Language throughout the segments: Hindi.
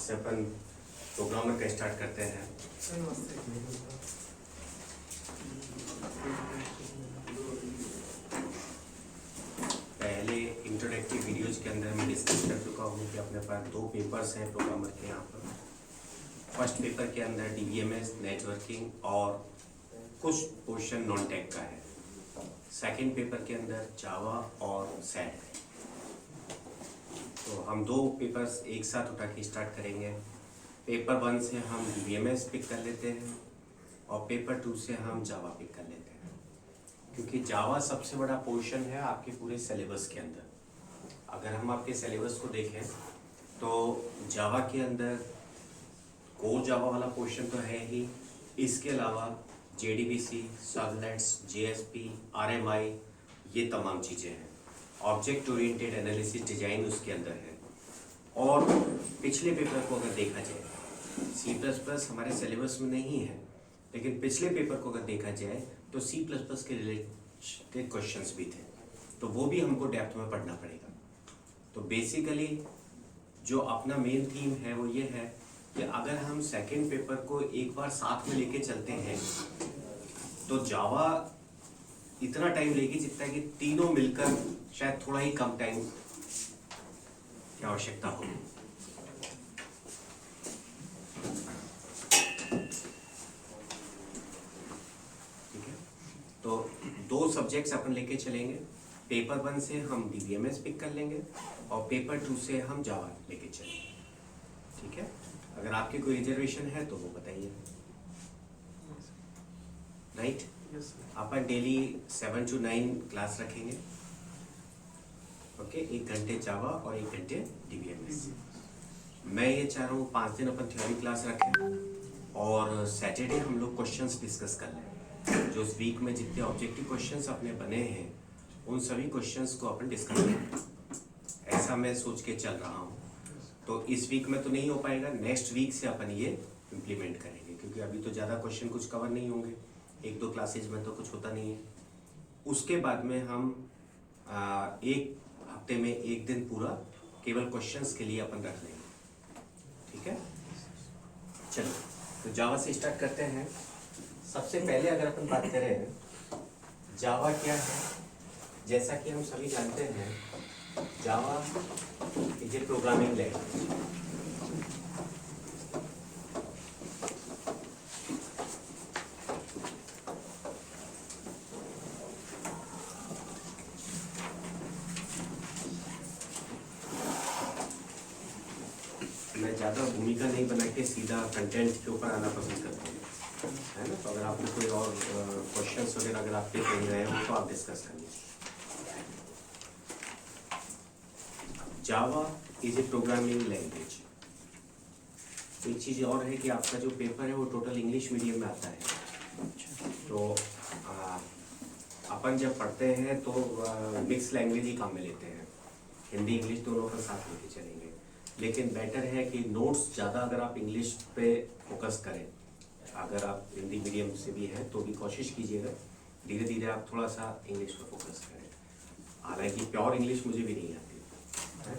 से अपन प्रोग्रामर का स्टार्ट करते हैं। पहले इंट्रोडक्टिव वीडियोज के अंदर मैं डिस्कस कर चुका हूँ कि अपने पास दो पेपर्स हैं प्रोग्रामर के यहाँ पर। फर्स्ट पेपर के अंदर DBMS नेटवर्किंग और कुछ पोर्शन नॉन टेक का है। सेकंड पेपर के अंदर जावा और सैड है। तो हम दो पेपर्स एक साथ उठा के स्टार्ट करेंगे। पेपर 1 से हम DBMS पिक कर लेते हैं और पेपर 2 से हम जावा पिक कर लेते हैं, क्योंकि जावा सबसे बड़ा पोर्शन है आपके पूरे सिलेबस के अंदर। अगर हम आपके सिलेबस को देखें तो जावा के अंदर कोर जावा वाला पोर्शन तो है ही, इसके अलावा JDBC, सर्वलेट्स, JSP, RMI, ये तमाम चीज़ें हैं। ऑब्जेक्ट ओरिएंटेड एनालिसिस डिजाइन उसके अंदर है। और पिछले पेपर को अगर देखा जाए, C++ हमारे सिलेबस में नहीं है, लेकिन पिछले पेपर को अगर देखा जाए तो C++ के रिलेटेड क्वेश्चंस भी थे, तो वो भी हमको डेप्थ में पढ़ना पड़ेगा। तो बेसिकली जो अपना मेन थीम है वो ये है कि अगर हम सेकेंड पेपर को एक बार साथ में लेके चलते हैं तो जावा इतना टाइम लेगी जितना कि तीनों मिलकर शायद थोड़ा ही कम टाइम की आवश्यकता होगी। ठीक है, तो दो सब्जेक्ट्स अपन लेके चलेंगे। पेपर 1 से हम DBMS पिक कर लेंगे और पेपर 2 से हम जावा लेके चलेंगे। ठीक है, अगर आपकी कोई रिजर्वेशन है तो वो बताइए। Right, upon daily 7 to 9 class रखेंगे। ओके, 1 घंटे जावा और 1 घंटे DBMS। मैं ये चाह रहा हूँ 5 दिन अपन थ्योरी क्लास रखें और सैटरडे हम लोग क्वेश्चंस डिस्कस कर लें। जो इस वीक में जितने ऑब्जेक्टिव क्वेश्चंस अपने बने हैं उन सभी क्वेश्चंस को अपन डिस्कस करें, ऐसा मैं सोच के चल रहा हूँ। तो इस वीक में तो नहीं हो पाएगा, नेक्स्ट वीक से अपन ये इम्प्लीमेंट करेंगे, क्योंकि अभी तो ज़्यादा क्वेश्चन कुछ कवर नहीं होंगे, 1-2 क्लासेज में तो कुछ होता नहीं है। उसके बाद में हम एक हफ्ते में 1 दिन पूरा केवल क्वेश्चंस के लिए अपन रख लेंगे। ठीक है, चलो तो जावा से स्टार्ट करते हैं। सबसे पहले अगर अपन बात करें जावा क्या है, जैसा कि हम सभी जानते हैं Java is a programming language. मैं ज़्यादा भूमिका नहीं बना के सीधा कंटेंट के ऊपर आना पसंद करता हूँ, है ना। तो अगर आपको कोई और क्वेश्चंस वगैरह अगर आपके कहीं रहे हो तो आप डिस्कस कर लीजिए। Java is a programming language. एक चीज़ और है कि आपका जो पेपर है वो टोटल इंग्लिश मीडियम में आता है। तो अपन जब पढ़ते हैं तो मिक्स लैंग्वेज ही काम में लेते हैं, हिंदी इंग्लिश दोनों का साथ लेके चलेंगे। लेकिन बेटर है कि नोट्स ज़्यादा अगर आप इंग्लिश पे फोकस करें, अगर आप हिंदी मीडियम से भी हैं तो भी कोशिश कीजिएगा धीरे धीरे आप थोड़ा सा इंग्लिश पर फोकस करें। हालांकि प्योर इंग्लिश मुझे भी नहीं आती है,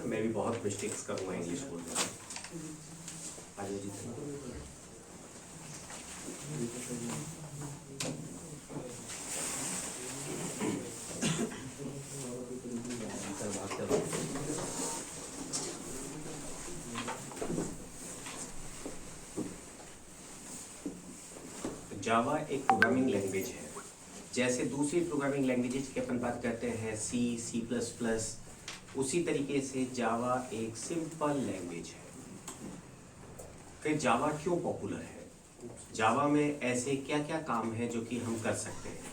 मैं भी बहुत मिस्टेक्स करूँगा इंग्लिश बोलने में। आजो जी जावा एक प्रोग्रामिंग लैंग्वेज है। जैसे दूसरी प्रोग्रामिंग लैंग्वेजेज की अपन बात करते हैं C++, उसी तरीके से जावा एक सिंपल लैंग्वेज है। फिर जावा क्यों पॉपुलर है, जावा में ऐसे क्या क्या काम है जो कि हम कर सकते हैं।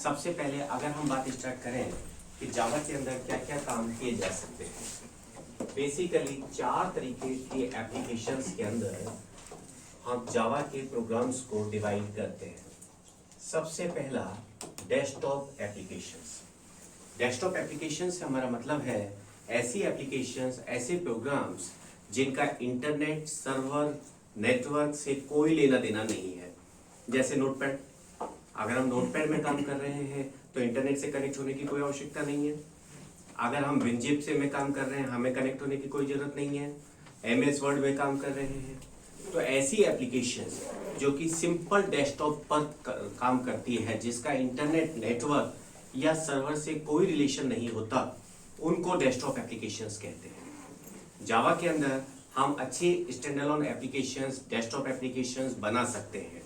सबसे पहले अगर हम बात स्टार्ट करें कि जावा के अंदर क्या क्या काम किए जा सकते हैं, बेसिकली 4 तरीके के एप्लीकेशंस के अंदर हम जावा के प्रोग्राम्स को डिवाइड करते हैं। सबसे पहला डेस्कटॉप एप्लीकेशंस। डेस्कटॉप एप्लीकेशन से हमारा मतलब है ऐसी एप्लीकेशंस, ऐसे प्रोग्राम्स जिनका इंटरनेट, सर्वर, नेटवर्क से कोई लेना देना नहीं है। जैसे नोटपैड, अगर हम नोटपैड में काम कर रहे हैं तो इंटरनेट से कनेक्ट होने की कोई आवश्यकता नहीं है। अगर हम विनजिप से में काम कर रहे हैं, हमें कनेक्ट होने की कोई ज़रूरत नहीं है। MS वर्ड में काम कर रहे हैं। तो ऐसी एप्लीकेशंस जो कि सिंपल डेस्कटॉप पर काम करती है, जिसका इंटरनेट नेटवर्क या सर्वर से कोई रिलेशन नहीं होता, उनको डेस्कटॉप एप्लीकेशंस कहते हैं। जावा के अंदर हम अच्छी स्टैंडअलोन एप्लीकेशंस, डेस्कटॉप एप्लीकेशंस बना सकते हैं।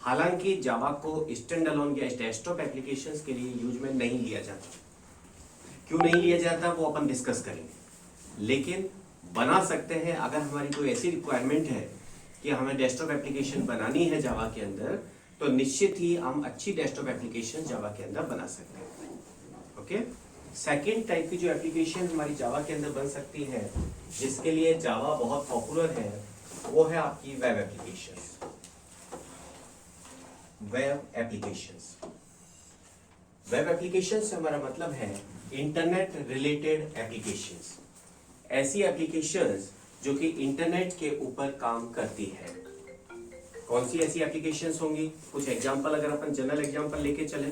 हालांकि जावा को स्टैंडअलोन या डेस्कटॉप एप्लीकेशंस के लिए यूज में नहीं लिया जाता। क्यों नहीं लिया जाता वो अपन डिस्कस करेंगे, लेकिन बना सकते हैं। अगर हमारी कोई ऐसी रिक्वायरमेंट है कि हमें डेस्कटॉप एप्लीकेशन बनानी है जावा के अंदर, तो निश्चित ही हम अच्छी डेस्कटॉप एप्लीकेशन जावा के अंदर बना सकते हैं। ओके, सेकेंड टाइप की जो एप्लीकेशन हमारी जावा के अंदर बन सकती है, जिसके लिए जावा बहुत पॉपुलर है, वो है आपकी web application. Web applications, web application से हमारा मतलब है इंटरनेट रिलेटेड एप्लीकेशंस। ऐसी एप्लीकेशंस जो कि इंटरनेट के ऊपर काम करती है। कौन सी ऐसी एप्लीकेशंस होंगी? कुछ एग्जांपल अगर अपन जनरल एग्जांपल लेके चले,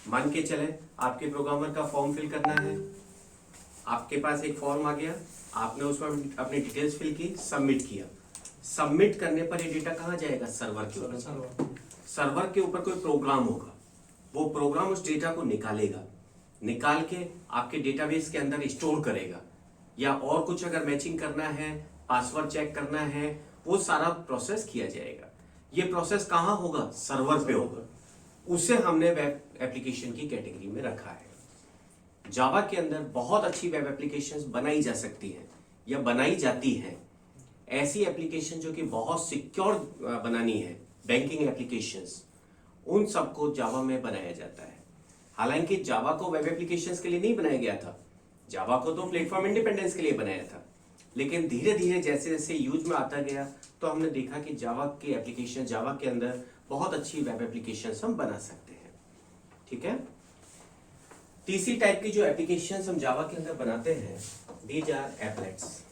मान के चले आपके प्रोग्रामर का फॉर्म फिल करना है, आपके पास एक फॉर्म आ गया, आपने उसमें अपनी डिटेल्स फिल की, सबमिट किया। सबमिट करने पर ये डेटा कहाँ जाएगा? सर्वर के ऊपर। सर्वर के ऊपर कोई प्रोग्राम होगा, वो प्रोग्राम उस डेटा को निकालेगा, निकाल के आपके डेटाबेस के अंदर स्टोर करेगा, या और कुछ अगर मैचिंग करना है, पासवर्ड चेक करना है, वो सारा प्रोसेस किया जाएगा। ये प्रोसेस कहाँ होगा? सर्वर पे होगा। उसे हमने वेब एप्लीकेशन की कैटेगरी में रखा है। जावा के अंदर बहुत अच्छी वेब एप्लीकेशंस बनाई जा सकती है या बनाई जाती है। ऐसी एप्लीकेशन जो कि बहुत सिक्योर बनानी है, बैंकिंग एप्लीकेशंस, उन सबको जावा में बनाया जाता है। हालांकि जावा को वेब एप्लीकेशंस के लिए नहीं बनाया गया था, जावा को तो प्लेटफॉर्म इंडिपेंडेंस के लिए बनाया था। लेकिन धीरे धीरे जैसे जैसे यूज में आता गया, तो हमने देखा कि जावा की एप्लीकेशन, जावा के अंदर बहुत अच्छी वेब एप्लीकेशंस हम बना सकते हैं। ठीक है, तीसरी टाइप की जो एप्लीकेशंस हम जावा के अंदर बनाते हैं, दीज आर एप्लेट्स।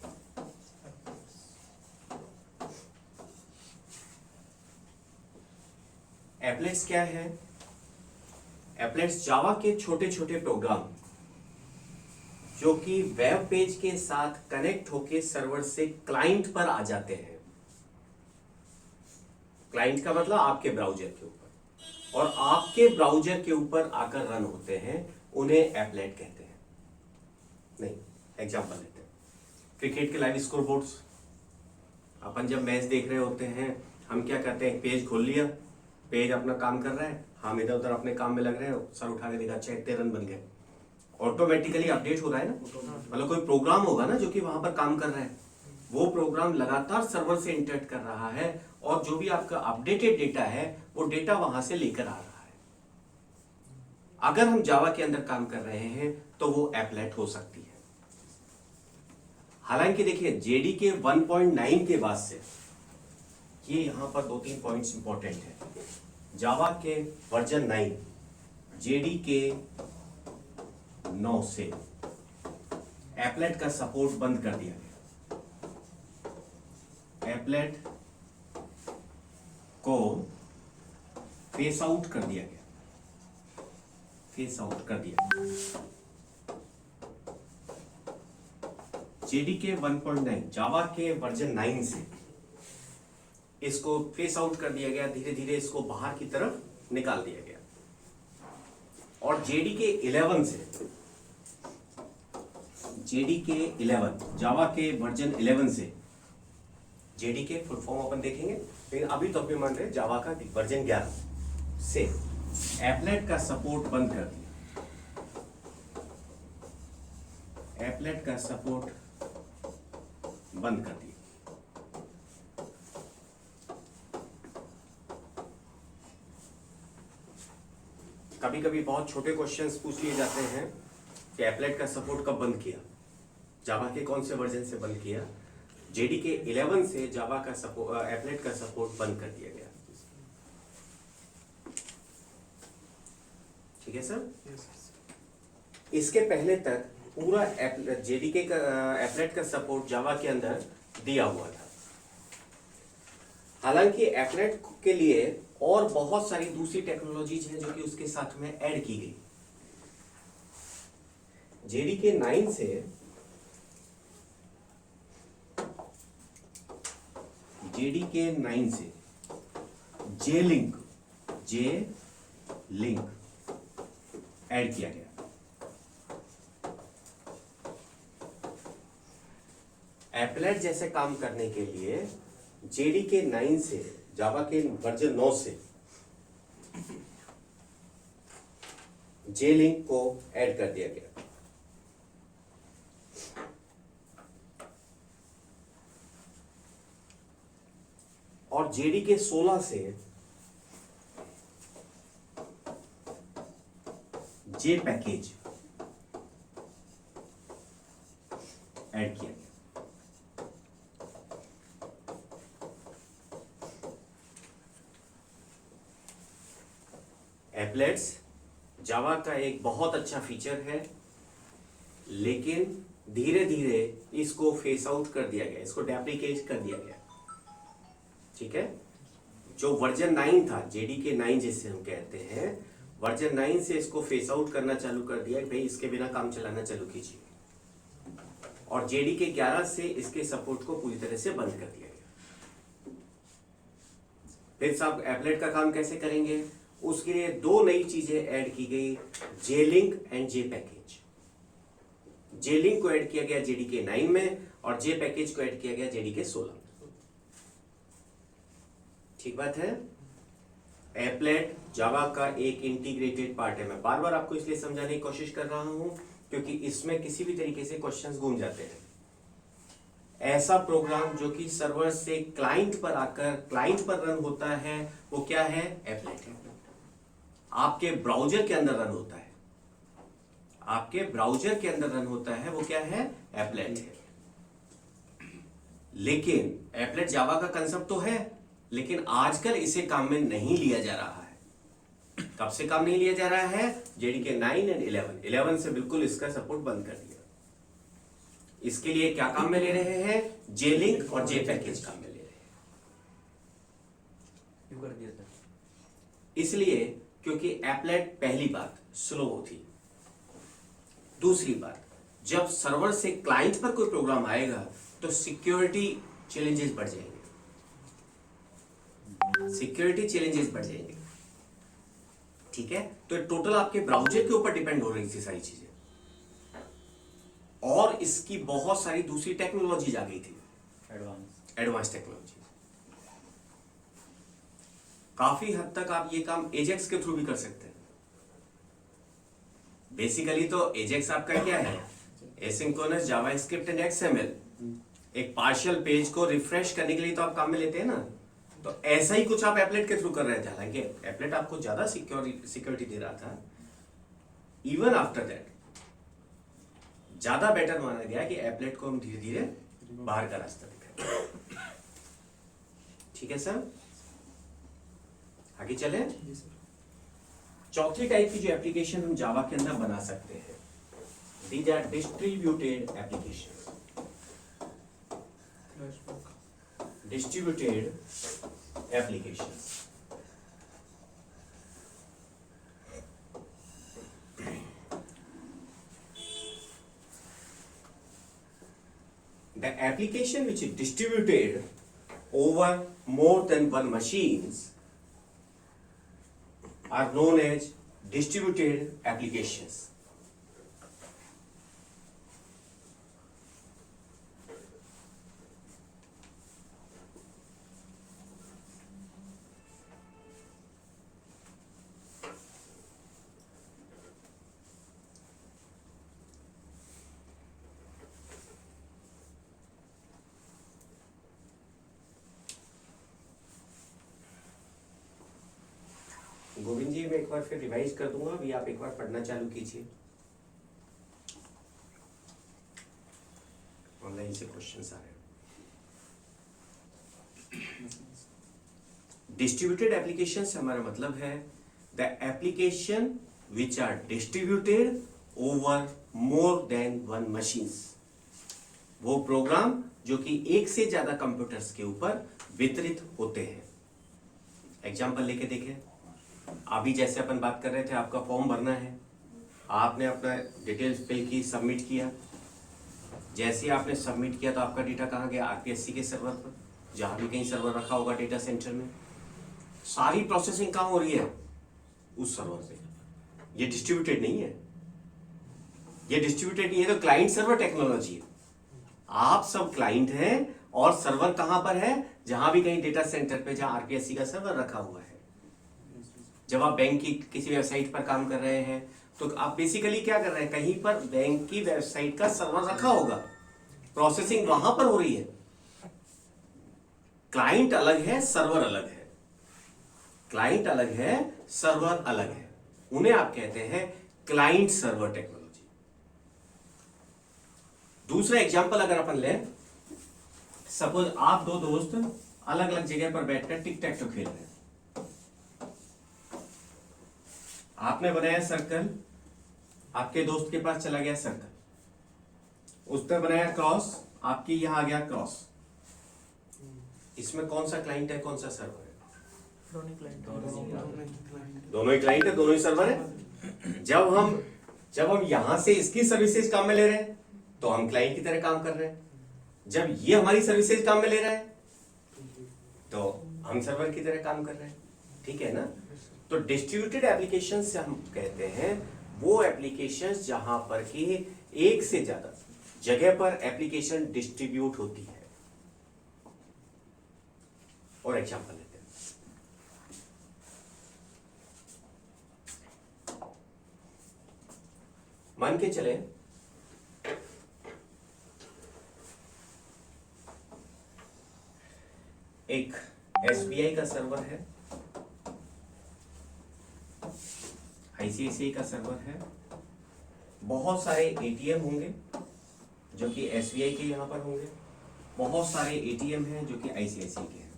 एप्लेट्स क्या है? एप्लेट्स जावा के छोटे छोटे प्रोग्राम जो कि वेब पेज के साथ कनेक्ट होके सर्वर से क्लाइंट पर आ जाते हैं। क्लाइंट का मतलब आपके ब्राउजर के ऊपर, और आपके ब्राउजर के ऊपर आकर रन होते हैं, उन्हें एप्लेट कहते हैं। नहीं, एग्जांपल लेते हैं, क्रिकेट के लाइव स्कोर बोर्ड्स। अपन जब मैच देख रहे होते हैं, हम क्या करते हैं? पेज खोल लिया, पेज अपना काम कर रहा है, हम इधर उधर अपने काम में लग रहे हैं, सर उठा के देखा, अच्छा इतने रन बन गए। ऑटोमेटिकली अपडेट हो रहा है ना, मतलब कोई प्रोग्राम होगा ना जो कि वहां पर काम कर रहा है, वो प्रोग्राम लगातार सर्वर से इंटरेक्ट कर रहा है, और जो भी आपका अपडेटेड डेटा है वो डेटा वहां से लेकर आ रहा है। अगर हम जावा के अंदर काम कर रहे हैं तो वो एप्लेट हो सकती है। हालांकि देखिए, जेडीके 1.9 के बाद से, ये यहां पर 2-3 पॉइंट्स इंपॉर्टेंट है। जावा के वर्जन 9, जेडीके 9 से एप्लेट का सपोर्ट बंद कर दिया गया। एप्लेट को फेस आउट कर दिया गया, फेस आउट कर दिया गया। जेडीके 1.9 जावा के वर्जन 9 से इसको फेस आउट कर दिया गया, धीरे धीरे इसको बाहर की तरफ निकाल दिया गया। और जेडीके 11 से, जेडीके 11 जावा के वर्जन 11 से, जेडीके फुल फॉर्म अपन देखेंगे, लेकिन अभी तो अपने मान रहे जावा का वर्जन 11 से एप्लेट का सपोर्ट बंद कर दिया। एप्लेट का सपोर्ट बंद कर दिया। कभी कभी बहुत छोटे क्वेश्चंस पूछ लिए जाते हैं कि एप्लेट का सपोर्ट कब बंद किया, जावा के कौन से वर्जन से बंद किया? जेडीके 11 से जावा का सपोर्ट, एप्लेट का सपोर्ट बंद कर दिया गया। ठीक है सर? इसके पहले तक पूरा जेडीके का एप्लेट का सपोर्ट जावा के अंदर दिया हुआ था। हालांकि एप्लेट के लिए और बहुत सारी दूसरी टेक्नोलॉजीज हैं जो कि उसके साथ में ऐड की गई। जेडीके 9 से JDK 9 से जे लिंक ऐड किया गया। एप्लेट जैसे काम करने के लिए JDK 9 से, जावा के वर्जन 9 से जे लिंक को ऐड कर दिया गया। और JDK 16 से जे पैकेज ऐड किया गया। एप्लेट्स जावा का एक बहुत अच्छा फीचर है, लेकिन धीरे धीरे इसको फेस आउट कर दिया गया, इसको डेप्रिकेट कर दिया गया। ठीक है, जो वर्जन 9 था, JDK 9 जिसे हम कहते हैं, वर्जन 9 से इसको फेस आउट करना चालू कर दिया, भाई इसके बिना काम चलाना चालू कीजिए। और JDK 11 से इसके सपोर्ट को पूरी तरह से बंद कर दिया गया। फिर साहब एप्लेट का काम कैसे करेंगे? उसके लिए दो नई चीजें ऐड की गई, J link and J package. J link को ऐड किया गया JDK 9 में और जे पैकेज को ऐड किया गया JDK 16 में। ठीक बात है। एप्लेट जावा का एक इंटीग्रेटेड पार्ट है। मैं बार बार आपको इसलिए समझाने की कोशिश कर रहा हूं क्योंकि इसमें किसी भी तरीके से क्वेश्चंस घूम जाते हैं। ऐसा प्रोग्राम जो कि सर्वर से क्लाइंट पर आकर क्लाइंट पर रन होता है, वो क्या है? एप्लेट है। आपके ब्राउजर के अंदर रन होता है, आपके ब्राउजर के अंदर रन होता है, वो क्या है? एप्लेट है। लेकिन एप्लेट जावा का कंसेप्ट तो है, लेकिन आजकल इसे काम में नहीं लिया जा रहा है। कब से काम नहीं लिया जा रहा है? JDK 9 एंड 11 से बिल्कुल इसका सपोर्ट बंद कर दिया। इसके लिए क्या काम में ले रहे हैं? जे लिंक और जे पैकेज काम में ले रहे हैं। इसलिए क्योंकि एप्लेट पहली बात स्लो थी, दूसरी बात जब सर्वर से क्लाइंट पर कोई प्रोग्राम आएगा तो सिक्योरिटी चैलेंजेस बढ़ जाएंगे, सिक्योरिटी चैलेंजेस बढ़ जाएंगे। ठीक है, तो टोटल आपके ब्राउजर के ऊपर डिपेंड हो रही थी सारी चीजें, और इसकी बहुत सारी दूसरी टेक्नोलॉजीज आ गई थी, एडवांस टेक्नोलॉजी। काफी हद तक आप ये काम एजेक्स के थ्रू भी कर सकते हैं। बेसिकली तो एजेक्स आपका क्या है? Asynchronous JavaScript and XML। एक पार्शियल पेज को रिफ्रेश करने के लिए तो आप काम में लेते हैं ना, तो ऐसा ही कुछ आप एप्लेट के थ्रू कर रहे थे। हालांकि एप्लेट आपको ज्यादा सिक्योरिटी दे रहा था, इवन आफ्टर दैट ज्यादा बेटर माना गया कि एप्लेट को हम धीरे धीरे बाहर का रास्ता दिखाएं। ठीक है सर, आगे चले। चौथी टाइप की जो एप्लीकेशन हम जावा के अंदर बना सकते हैं, these are distributed application. Distributed applications. The application which is distributed over more than one machines are known as distributed applications. Govind ji, मैं एक बार फिर रिवाइज कर दूंगा, अभी आप एक बार पढ़ना चालू कीजिए। ऑनलाइन से क्वेश्चंस आ रहे हैं। डिस्ट्रीब्यूटेड एप्लीकेशन से हमारा मतलब है the application which are distributed over more than one machines. वो प्रोग्राम जो कि एक से ज्यादा कंप्यूटर्स के ऊपर वितरित होते हैं। एग्जाम्पल लेके देखें। अभी जैसे अपन बात कर रहे थे, आपका फॉर्म भरना है, आपने अपना डिटेल्स फिल की, सबमिट किया। जैसे ही आपने सबमिट किया तो आपका डेटा कहाँ गया? RPSC के सर्वर पर। जहां भी कहीं सर्वर रखा होगा डेटा सेंटर में, सारी प्रोसेसिंग कहाँ हो रही है? उस सर्वर पे। ये डिस्ट्रीब्यूटेड नहीं है, ये डिस्ट्रीब्यूटेड नहीं है, तो क्लाइंट सर्वर टेक्नोलॉजी है। आप सब क्लाइंट हैं और सर्वर कहां पर है? जहां भी कहीं डेटा सेंटर पे, जहां आरपीएससी का सर्वर रखा हुआ है। जब आप बैंक की किसी वेबसाइट पर काम कर रहे हैं तो आप बेसिकली क्या कर रहे हैं? कहीं पर बैंक की वेबसाइट का सर्वर रखा होगा, प्रोसेसिंग वहां पर हो रही है। क्लाइंट अलग है, सर्वर अलग है। क्लाइंट अलग है, सर्वर अलग है। उन्हें आप कहते हैं क्लाइंट सर्वर टेक्नोलॉजी। दूसरा एग्जांपल अगर अपन लें, सपोज आप दो दोस्त अलग अलग जगह पर बैठकर टिक टैक टो खेल रहे हैं। आपने बनाया सर्कल, आपके दोस्त के पास चला गया सर्कल, उसने बनाया क्रॉस, आपकी यहां आ गया क्रॉस। इसमें कौन सा क्लाइंट है, कौन सा सर्वर है? दोनों ही क्लाइंट है, दोनों ही सर्वर है। जब हम यहां से इसकी सर्विसेज काम में ले रहे हैं तो हम क्लाइंट की तरह काम कर रहे हैं, जब ये हमारी सर्विसेज काम में ले रहा है तो हम सर्वर की तरह काम कर रहे हैं। ठीक है ना? तो डिस्ट्रीब्यूटेड एप्लीकेशन से हम कहते हैं वो एप्लीकेशंस जहां पर कि एक से ज्यादा जगह पर एप्लीकेशन डिस्ट्रीब्यूट होती है। और एग्जांपल लेते हैं, मान के चले एक एसबीआई का सर्वर है, आईसीआईसीआई का सर्वर है, बहुत सारे एटीएम होंगे जो कि एसबीआई के यहां पर होंगे, बहुत सारे एटीएम हैं जो कि आईसीआईसीआई के हैं।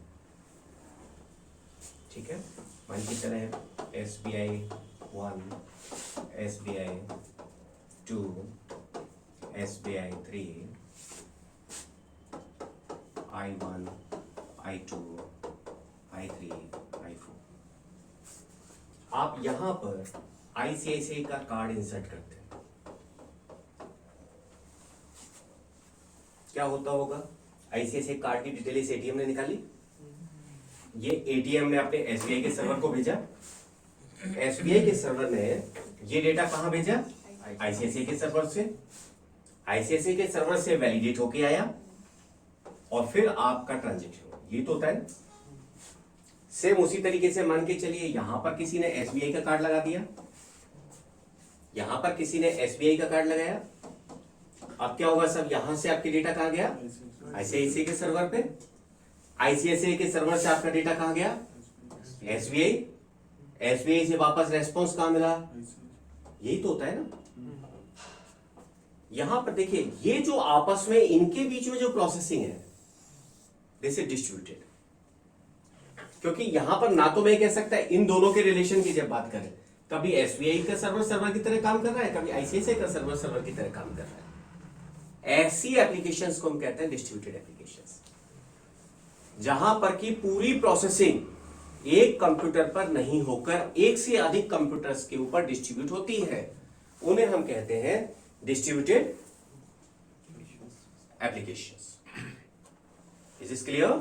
ठीक है? मान के चले SBI 1, SBI 2, SBI 3, I1, I2, I3, I4। आप यहां पर आईसीआईसीआई का कार्ड इंसर्ट करते हैं, क्या होता होगा? आईसीआईसीआई कार्ड की डिटेल इस एटीएम ने निकाली, ये एटीएम ने अपने एसबीआई के सर्वर को भेजा, एसबीआई के सर्वर ने ये डेटा कहां भेजा? आईसीआईसीआई के सर्वर से, आईसीआईसीआई के सर्वर से वैलिडेट होके आया और फिर आपका ट्रांजैक्शन। ये तो होता है। सेम उसी तरीके से मान के चलिए यहां पर किसी ने एसबीआई का कार्ड लगा दिया, यहां पर किसी ने एसबीआई का कार्ड लगाया। अब क्या होगा? सब यहां से आपके डेटा कहां गया? आईसीआईसीआई के सर्वर पे। आईसीआईसीआई के सर्वर से आपका डेटा कहां गया? एसबीआई। एसबीआई से वापस रेस्पॉन्स कहां मिला? यही तो होता है ना। यहां पर देखिए, ये जो आपस में इनके बीच में जो प्रोसेसिंग है दिस इज डिस्ट्रीब्यूटेड, क्योंकि यहां पर ना तो मैं कह सकता है इन दोनों के रिलेशन की जब बात करें, कभी एसबीआई का सर्वर सर्वर की तरह काम कर रहा है, कभी आईसीआईसीआई का सर्वर सर्वर की तरह काम कर रहा है। ऐसी एप्लीकेशंस को हम कहते हैं डिस्ट्रीब्यूटेड एप्लीकेशंस, जहां पर की पूरी प्रोसेसिंग एक कंप्यूटर पर नहीं होकर एक से अधिक कंप्यूटर्स के ऊपर डिस्ट्रीब्यूट होती है। उन्हें हम कहते हैं distributed applications. Is this clear?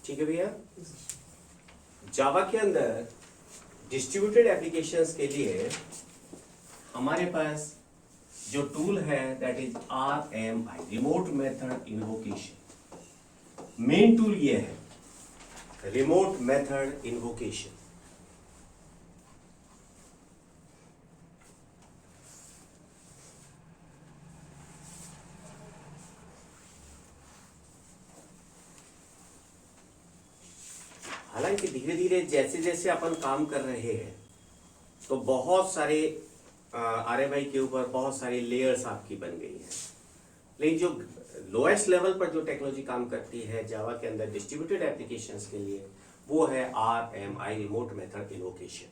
ठीक है भैया? जावा के अंदर डिस्ट्रीब्यूटेड एप्लीकेशंस के लिए हमारे पास जो टूल है that is RMI, remote method invocation. Main tool ये है रिमोट मेथड इन्वोकेशन। हालांकि धीरे धीरे जैसे जैसे अपन काम कर रहे हैं तो बहुत सारे RMI के ऊपर बहुत सारी लेयर्स आपकी बन गई हैं, लेकिन जो लोएस्ट लेवल पर जो टेक्नोलॉजी काम करती है जावा के अंदर डिस्ट्रीब्यूटेड एप्लीकेशंस के लिए, वो है RMI, रिमोट मेथड इन्वोकेशन।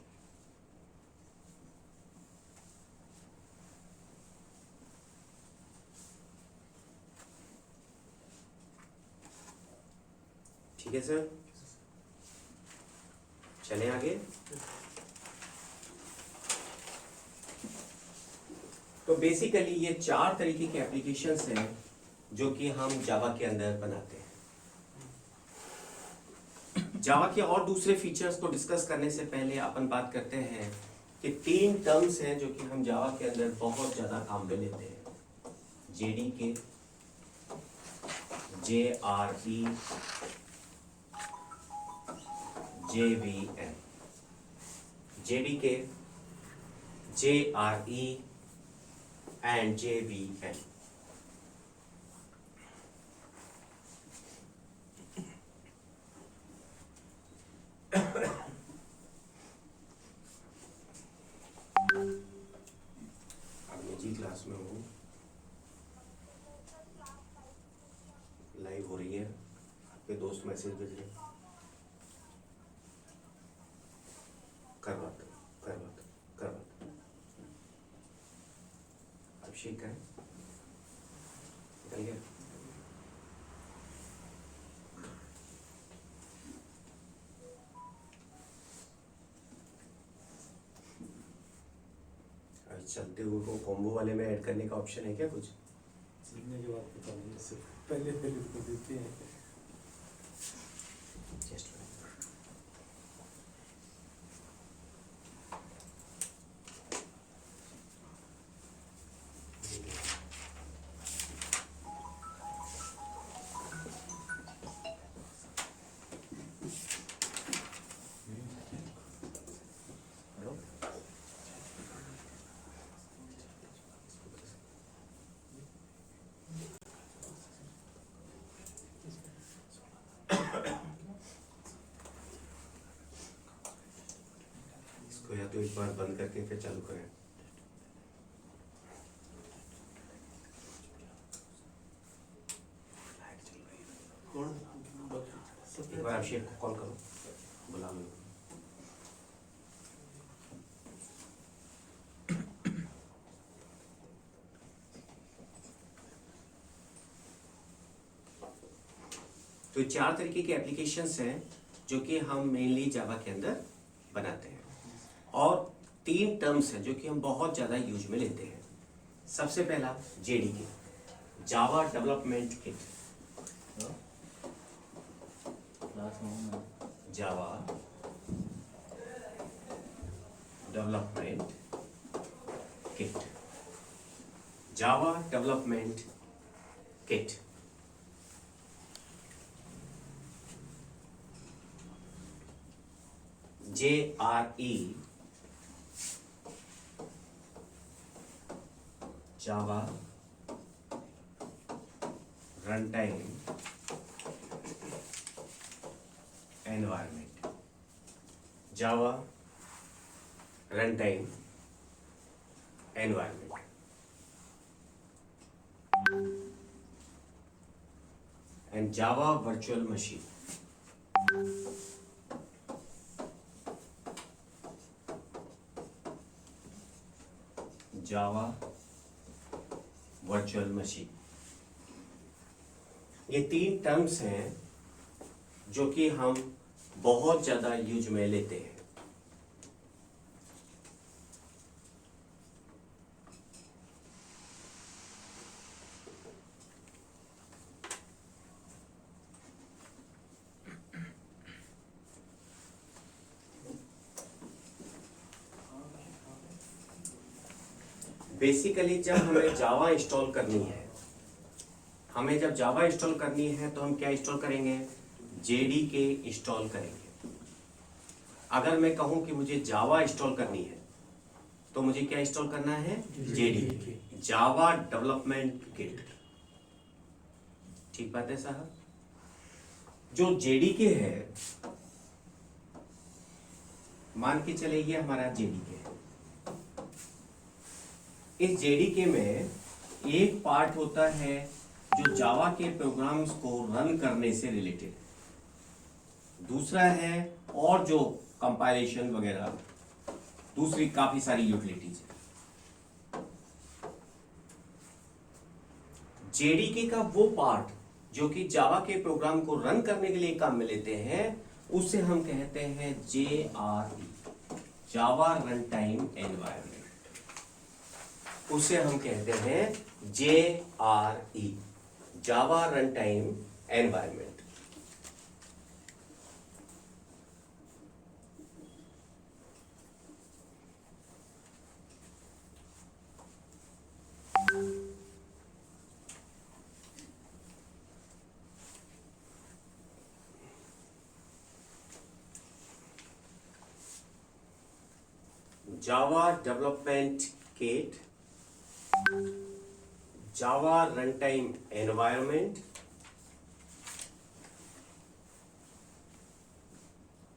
है सर, चलें आगे। तो बेसिकली ये 4 तरीके के एप्लीकेशंस हैं जो कि हम जावा के अंदर बनाते हैं। जावा के और दूसरे फीचर्स को डिस्कस करने से पहले अपन बात करते हैं कि 3 टर्म्स हैं जो कि हम जावा के अंदर बहुत ज्यादा काम में लेते हैं। JDK, JRE, JVM। JDK, JRE and JVM। अब निजी क्लास में हूँ, लाइव हो रही है, आपके दोस्त मैसेज भेज रहे हैं, कर बात। अभिषेक का है, निकल गया। चलते हुए को कॉम्बो वाले में ऐड करने का ऑप्शन है क्या कुछ? सीखने के बाद पता नहीं, इससे पहले तो देते हैं। जस्ट इसको या तो एक बार बंद करके फिर चालू करें। एक बार अभिषेक को कॉल करो, बुला लो। तो 4 तरीके के एप्लीकेशंस हैं जो कि हम मेनली जावा के अंदर बनाते हैं, और 3 टर्म्स हैं जो कि हम बहुत ज़्यादा यूज में लेते हैं। सबसे पहला JDK, Java development kit. Java development kit, Java development kit. JRE, Java runtime environment, Java runtime environment. And Java virtual machine. Java virtual machine. ये 3 टर्म्स हैं जो कि हम बहुत ज्यादा यूज में लेते हैं। बेसिकली जब हमें जावा इंस्टॉल करनी है, जब जावा इंस्टॉल करनी है तो हम क्या इंस्टॉल करेंगे? जेडीके इंस्टॉल करेंगे। अगर मैं कहूं कि मुझे जावा इंस्टॉल करनी है तो मुझे क्या इंस्टॉल करना है? जेडीके, जावा डेवलपमेंट किट। ठीक बात है साहब? जो जेडीके है, मान के चले ये हमारा जेडीके है। इस जेडीके में एक पार्ट होता है जो जावा के प्रोग्राम्स को रन करने से रिलेटेड, दूसरा है और जो कंपाइलेशन वगैरह, दूसरी काफी सारी यूटिलिटीज है। जेडीके का वो पार्ट जो कि जावा के प्रोग्राम को रन करने के लिए काम में लेते हैं, उसे हम कहते हैं JRE, Java run time environment. उसे हम कहते हैं JRE, Java run time environment. Java development kit, Java run time environment,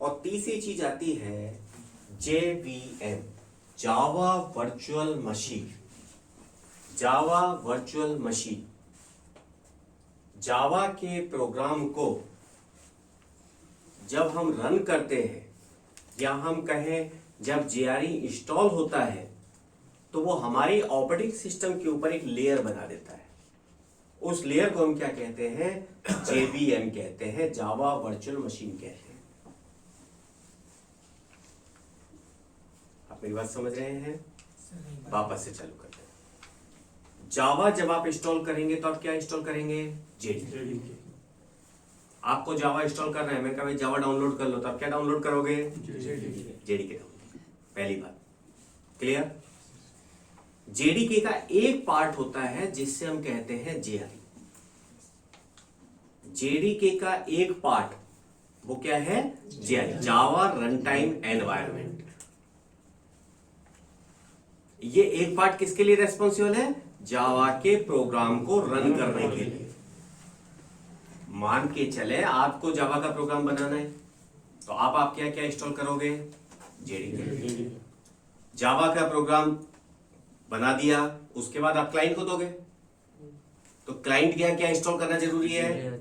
और तीसरी चीज आती है JVM, Java virtual machine. Java virtual machine Java के प्रोग्राम को जब हम रन करते हैं, या हम कहें जब JRE इंस्टॉल होता है, तो वो हमारी ऑपरेटिंग सिस्टम के ऊपर एक लेयर बना देता है। उस लेयर को हम क्या कहते हैं? JVM कहते हैं, जावा वर्चुअल मशीन कहते हैं। आप मेरी बात समझ रहे हैं? वापस से चालू करते हैं। जावा जब आप इंस्टॉल करेंगे तो आप क्या इंस्टॉल करेंगे? JDK। आपको जावा इंस्टॉल करना है, मैं कहा जावा डाउनलोड कर लो, तो आप क्या डाउनलोड करोगे? JDK। पहली बात क्लियर। JDK का एक पार्ट होता है जिससे हम कहते हैं JRE। JDK का एक पार्ट वो क्या है? JRE, Java run time environment. ये एक पार्ट किसके लिए रेस्पॉन्सिबल है? जावा के प्रोग्राम को रन करने के लिए। मान के चले आपको जावा का प्रोग्राम बनाना है, तो आप क्या क्या इंस्टॉल करोगे? JDK। जावा का प्रोग्राम बना दिया, उसके बाद आप क्लाइंट को दोगे, तो क्लाइंट क्या क्या इंस्टॉल करना जरूरी है?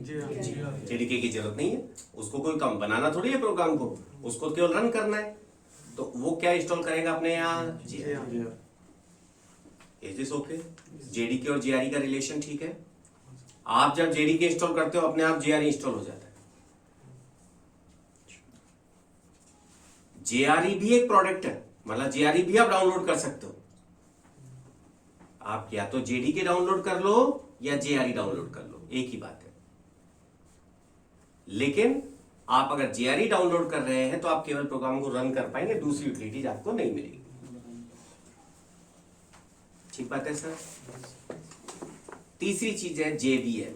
JDK की जरूरत नहीं है, उसको कोई काम बनाना थोड़ी है प्रोग्राम को, उसको केवल रन करना है। तो वो क्या इंस्टॉल करेगा अपने यहाँ? Is this okay? JDK और JRE का रिलेशन ठीक है? आप जब JDK इंस्टॉल करते हो, अपने आप JRE इंस्टॉल हो जाता है। JRE भी एक प्रोडक्ट है, मतलब JRE भी आप डाउनलोड कर सकते हो। आप या तो JDK डाउनलोड कर लो या JRE डाउनलोड कर लो, एक ही बात है। लेकिन आप अगर JRE डाउनलोड कर रहे हैं तो आप केवल प्रोग्राम को रन कर पाएंगे, दूसरी यूटिलिटीज आपको नहीं मिलेगी। ठीक बात है सर? तीसरी चीज है JVM।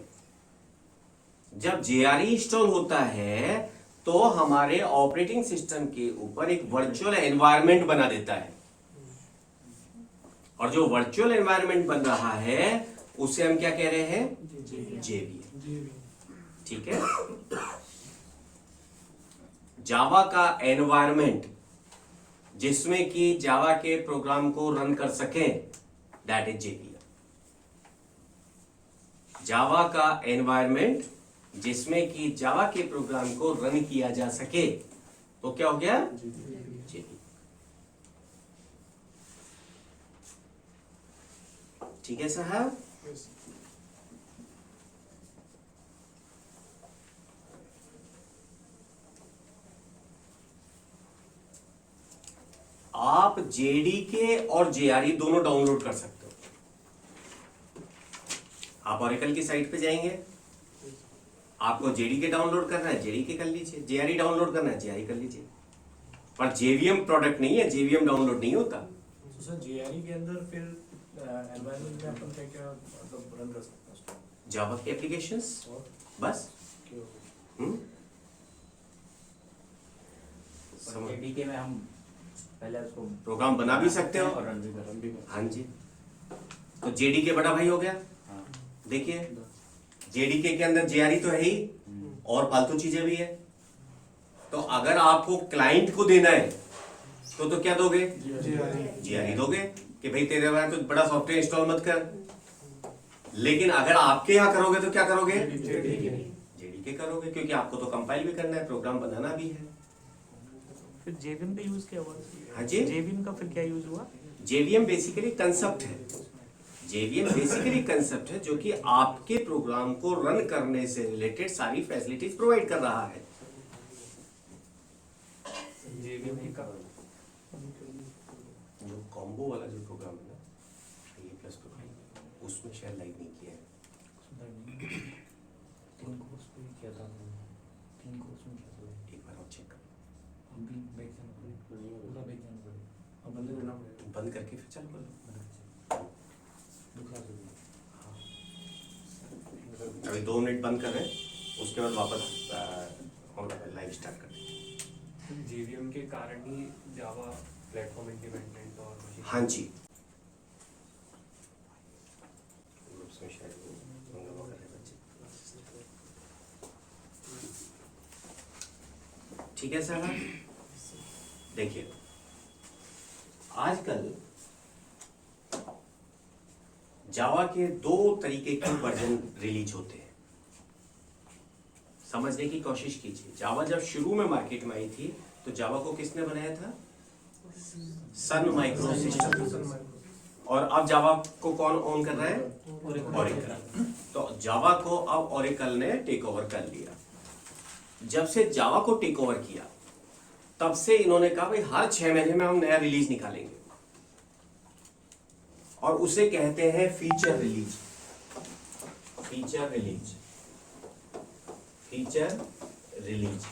जब JRE इंस्टॉल होता है तो हमारे ऑपरेटिंग सिस्टम के ऊपर एक वर्चुअल एनवायरनमेंट बना देता है, और जो वर्चुअल एनवायरनमेंट बन रहा है उसे हम क्या कह रहे हैं? JVM। ठीक है? जावा का एनवायरनमेंट जिसमें कि जावा के प्रोग्राम को रन कर सके, दैट इज JVM। जावा का एनवायरनमेंट जिसमें कि जावा के प्रोग्राम को रन किया जा सके, तो क्या हो गया? JVM। ठीक है साहब? आप JDK और JRE दोनों डाउनलोड कर सकते हो। आप ऑरेकल की साइट पे जाएंगे, आपको JDK डाउनलोड करना है JDK कर लीजिए, JRE डाउनलोड करना है JRE कर लीजिए, पर JVM प्रोडक्ट नहीं है, JVM डाउनलोड नहीं होता। तो सर JRE के अंदर फिर एनवायरनमेंट में अपन क्या क्या मतलब रन कर सकते हैं? जावा के एप्लीकेशंस बस। JDK में हम पहले उसको प्रोग्राम बना भी सकते हो और रन भी कर। हाँ जी। तो JDK बड़ा भाई हो गया। हाँ। देखिए JDK के अंदर JRE तो है ही, और फालतू चीजें भी है। तो अगर आपको क्लाइंट को देना है तो क्या दोगे? JRE दोगे कि भाई तेरे वहां तो बड़ा सॉफ्टवेयर इंस्टॉल मत कर। लेकिन अगर आपके यहाँ करोगे तो क्या करोगे? JDK करोगे, क्योंकि आपको तो कंपाइल भी करना है, प्रोग्राम बनाना भी है। फिर JVM का यूज क्या हुआ? हाँ जी, JVM का फिर क्या यूज हुआ? JVM बेसिकली कंसेप्ट है। जेवीएम बेसिकली कंसेप्ट है जो कि आपके प्रोग्राम को रन करने से रिलेटेड सारी फैसिलिटीज प्रोवाइड कर रहा है। जेवीएम ही का जो कॉम्बो वाला जो प्रोग्राम है ना, ये प्लस प्रोग्राम, उसमें शायद लाइक नहीं किया है। 3 कोर्स पे किया था, 3 कोर्स में किया था। एक बार और चेक कर, हम भी बैक जाना पड़ेगा, पूरा बैक जाना पड़ेगा। अब बंद करना पड़ेगा। बंद करके फिर चालू कर लो। दूसरा से अभी 2 मिनट बंद कर रहे हैं, उसके बाद वापस हम लाइव स्टार्ट कर देंगे। जेवीएम के कारण ही जावा प्लेटफॉर्म इंडिपेंडेंट और machine- हाँ जी, ग्रुप्स में शायद वो मंगवा कर रहे हैं बच्चे। ठीक है सर, देखिए आजकल जावा के 2 तरीके के वर्जन रिलीज होते हैं। समझने की कोशिश कीजिए, जावा जब शुरू में मार्केट में आई थी तो जावा को किसने बनाया था? Sun micro system. और अब जावा को कौन ओन कर रहा है? ओरेकल। तो जावा को अब ओरेकल ने टेक ओवर कर लिया। जब से जावा को टेक ओवर किया तब से इन्होंने कहा भाई हर 6 महीने में हम नया रिलीज निकालेंगे, और उसे कहते हैं feature release. Feature release, feature release.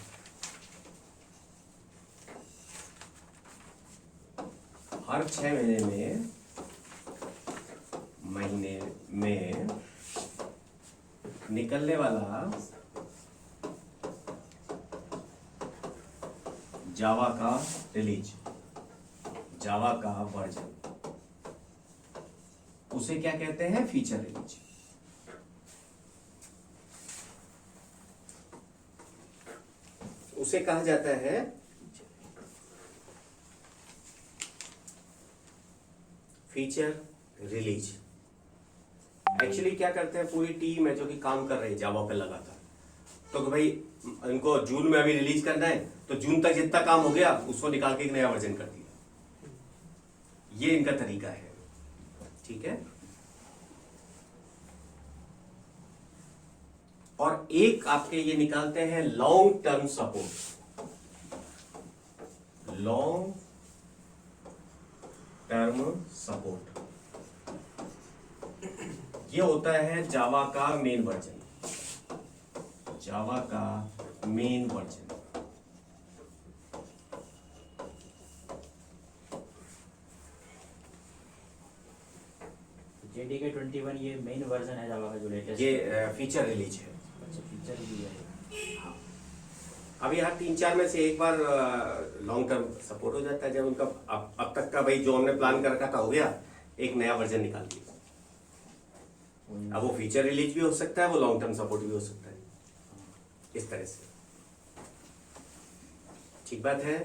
हर 6 महीने में निकलने वाला जावा का रिलीज, जावा का वर्जन, उसे क्या कहते हैं? Feature release. उसे कहा जाता है फीचर रिलीज। एक्चुअली क्या करते हैं, पूरी टीम है जो कि काम कर रही है जावा पे लगातार, तो कि भाई इनको जून में अभी रिलीज करना है तो जून तक जितना काम हो गया उसको निकाल के एक नया वर्जन कर दिया। ये इनका तरीका है, ठीक है। और एक आपके ये निकालते हैं long term support. Long term support ये होता है जावा का मेन वर्जन, जावा का मेन वर्जन। JDK 21 ये मेन वर्जन है जावा का जो लेटेस्ट। ये फीचर रिलीज है। अच्छा, फीचर भी है। हाँ। अब यहाँ 3-4 में से एक बार लॉन्ग टर्म सपोर्ट हो जाता है, जब उनका अब तक का भाई जो हमने प्लान कर रखा था हो गया, एक नया वर्जन निकाल दिया। अब वो फीचर रिलीज भी हो सकता है, वो लॉन्ग टर्म सपोर्ट भी हो सकता है, इस तरह से। ठीक बात है।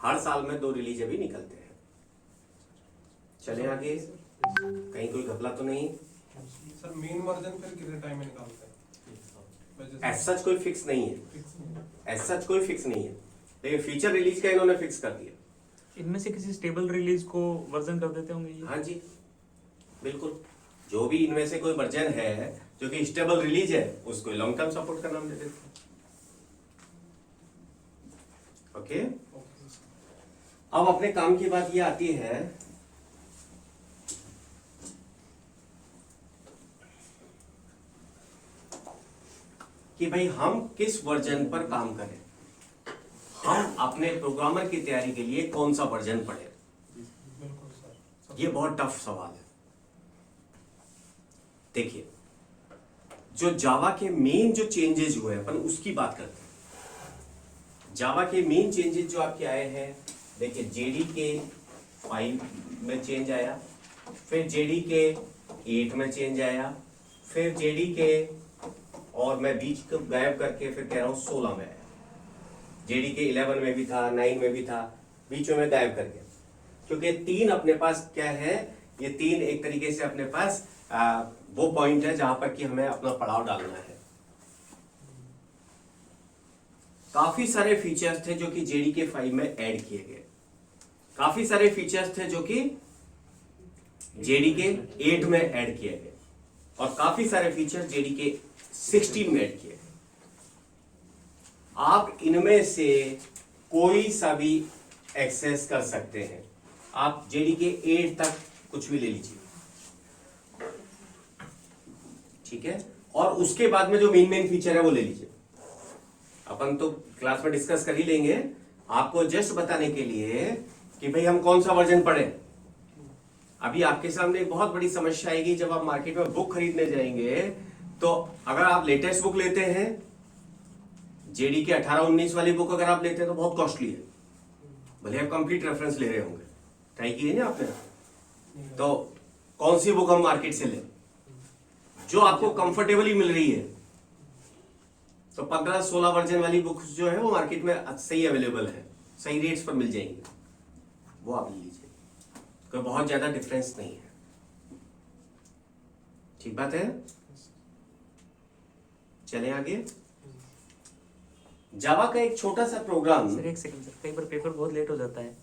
हर साल में 2 रिलीज अभी निकलते हैं। चले आगे, कहीं कोई घपला तो नहीं? सर मेन वर्जन फिर कितने टाइम में निकालते हैं? एज सच कोई फिक्स नहीं है, फिक्स नहीं है। एज सच कोई फिक्स नहीं है, लेकिन फीचर रिलीज का इन्होंने फिक्स कर दिया। इनमें से किसी स्टेबल रिलीज को वर्जन कर देते होंगे ये? हाँ जी बिल्कुल, जो भी इनमें से कोई वर्जन है जो कि स्टेबल रिलीज है उसको लॉन्ग टर्म सपोर्ट का नाम दे देते हैं। ओके, अब अपने काम की बात ये आती है कि भाई हम किस वर्जन पर काम करें, हम अपने प्रोग्रामर की तैयारी के लिए कौन सा वर्जन पढ़े। बिल्कुल सर। ये बहुत टफ सवाल है। देखिए, जो जावा के मेन जो चेंजेस हुए अपन उसकी बात करते हैं। जावा के मेन चेंजेस जो आपके आए हैं, देखिए JDK 5 में चेंज आया, फिर JDK 8 में चेंज आया, फिर JDK, और मैं बीच को गायब करके फिर कह रहा हूं 16 में आया। JDK 11 में भी था, 9 में भी था, बीच में मैं गायब करके, क्योंकि 3 अपने पास क्या है, ये 3 एक तरीके से अपने पास वो पॉइंट है जहां पर कि हमें अपना पड़ाव डालना है। काफी सारे फीचर्स थे जो कि JDK 5 में ऐड किए गए, काफी सारे फीचर्स थे जो कि जेडीके 8 में ऐड किए गए और काफी सारे फीचर जेडीके 16 में ऐड किए गए। आप इनमें से कोई सा भी एक्सेस कर सकते हैं। आप जेडीके 8 तक कुछ भी ले लीजिए, ठीक है, और उसके बाद में जो मेन फीचर है वो ले लीजिए। अपन तो क्लास में डिस्कस कर ही लेंगे, आपको जस्ट बताने के लिए कि भाई हम कौन सा वर्जन पढ़े। अभी आपके सामने एक बहुत बड़ी समस्या आएगी जब आप मार्केट में बुक खरीदने जाएंगे, तो अगर आप लेटेस्ट बुक लेते हैं, जेडीके 18-19 वाली बुक अगर आप लेते हैं तो बहुत कॉस्टली है, भले आप कंप्लीट रेफरेंस ले रहे होंगे, ट्राई किए ना आपने। तो कौन सी बुक हम मार्केट से लें जो आपको कंफर्टेबली मिल रही है? तो 15-16 वर्जन वाली बुक्स जो है वो मार्केट में सही अवेलेबल है, सही रेट्स पर मिल जाएंगी, वो आप ले लीजिए, कोई बहुत ज्यादा डिफरेंस नहीं है। ठीक बात है, चलें आगे। जावा का एक छोटा सा प्रोग्राम। सर एक सेकंड सर, कई बार पेपर बहुत लेट हो जाता है,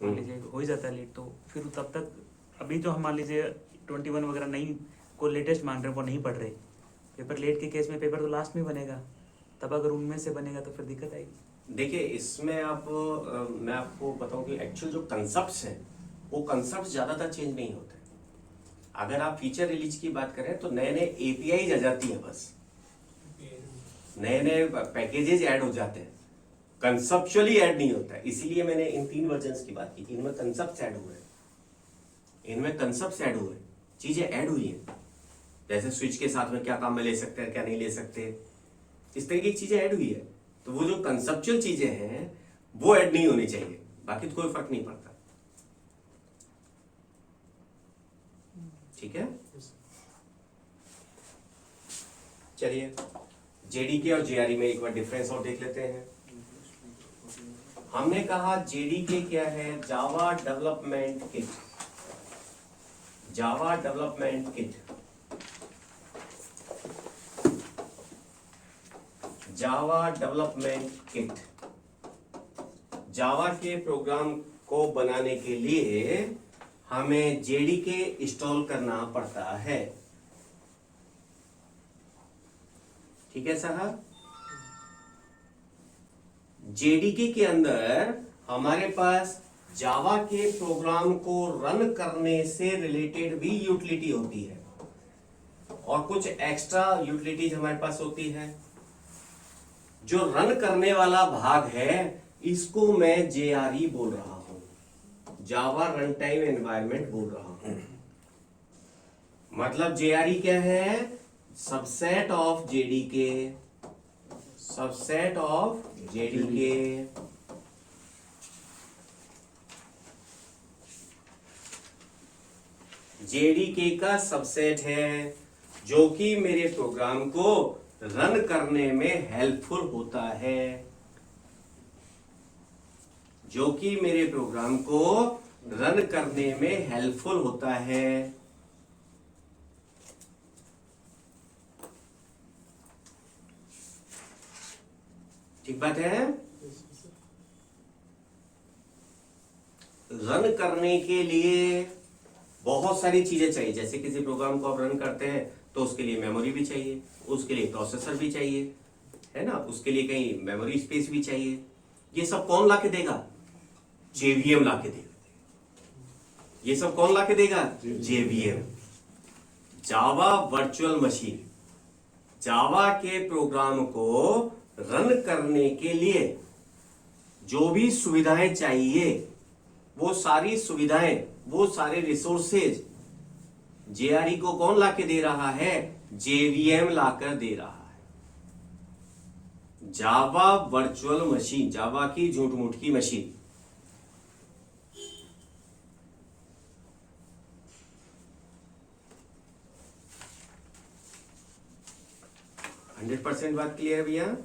मान लीजिए हो ही जाता है लेट, तो फिर तब तक अभी जो हम मान लीजिए 21 वगैरह नहीं को लेटेस्ट मांग रहे हैं वो नहीं पढ़ रहे, पेपर लेट के केस में पेपर तो लास्ट में बनेगा, तब अगर उनमें से बनेगा तो फिर दिक्कत आएगी। देखिए इसमें आप मैं आपको बताऊं कि एक्चुअल जो कंसेप्ट्स हैं वो कंसेप्ट ज्यादातर चेंज नहीं होते। अगर आप फीचर रिलीज की बात करें तो नए नए एपीआई आ जाती है, बस नए नए पैकेजेस ऐड हो जाते हैं, कंसेप्चुअली ऐड नहीं होता है। इसीलिए मैंने इन 3 वर्जन्स की बात की, इनमें कंसेप्ट ऐड हुए हैं, इनमें कंसेप्ट ऐड हुए, चीजें ऐड हुई हैं, जैसे स्विच के साथ में क्या काम में ले सकते हैं क्या नहीं ले सकते, इस तरीके की चीजें ऐड हुई है। तो वो जो कंसेप्चुअल चीजें हैं वो ऐड नहीं होनी चाहिए, बाकी तो कोई फर्क नहीं पड़ता। ठीक है, चलिए जेडीके और जेआरई में एक बार डिफरेंस और देख लेते हैं। हमने कहा जेडीके क्या है? Java development kit. Java development kit, Java development kit, Java के प्रोग्राम को बनाने के लिए हमें जेडीके इंस्टॉल करना पड़ता है। ठीक है साहब, जेडीके के अंदर हमारे पास जावा के प्रोग्राम को रन करने से रिलेटेड भी यूटिलिटी होती है और कुछ एक्स्ट्रा यूटिलिटीज हमारे पास होती है। जो रन करने वाला भाग है इसको मैं जेआरई बोल रहा हूं, जावा रन टाइम एनवायरमेंट बोल रहा हूं। मतलब जेआरई क्या है? Subset of JDK, subset of JDK, JDK का सबसेट है जो कि मेरे प्रोग्राम को रन करने में हेल्पफुल होता है, जो कि मेरे प्रोग्राम को रन करने में हेल्पफुल होता है। ठीक बात है। रन करने के लिए बहुत सारी चीजें चाहिए, जैसे किसी प्रोग्राम को आप रन करते हैं तो उसके लिए मेमोरी भी चाहिए, उसके लिए प्रोसेसर भी चाहिए, है ना, उसके लिए कहीं मेमोरी स्पेस भी चाहिए। ये सब कौन ला के देगा? जेवीएम ला के देगा। ये सब कौन ला के देगा? JVM, Java virtual machine. Java के प्रोग्राम को रन करने के लिए जो भी सुविधाएं चाहिए, वो सारी सुविधाएं, वो सारे रिसोर्सेज जेआरई को कौन लाके दे रहा है? जेवीएम लाकर दे रहा है। जावा वर्चुअल मशीन, जावा की झूठ मूठ की मशीन। हंड्रेड % बात क्लियर है भैया?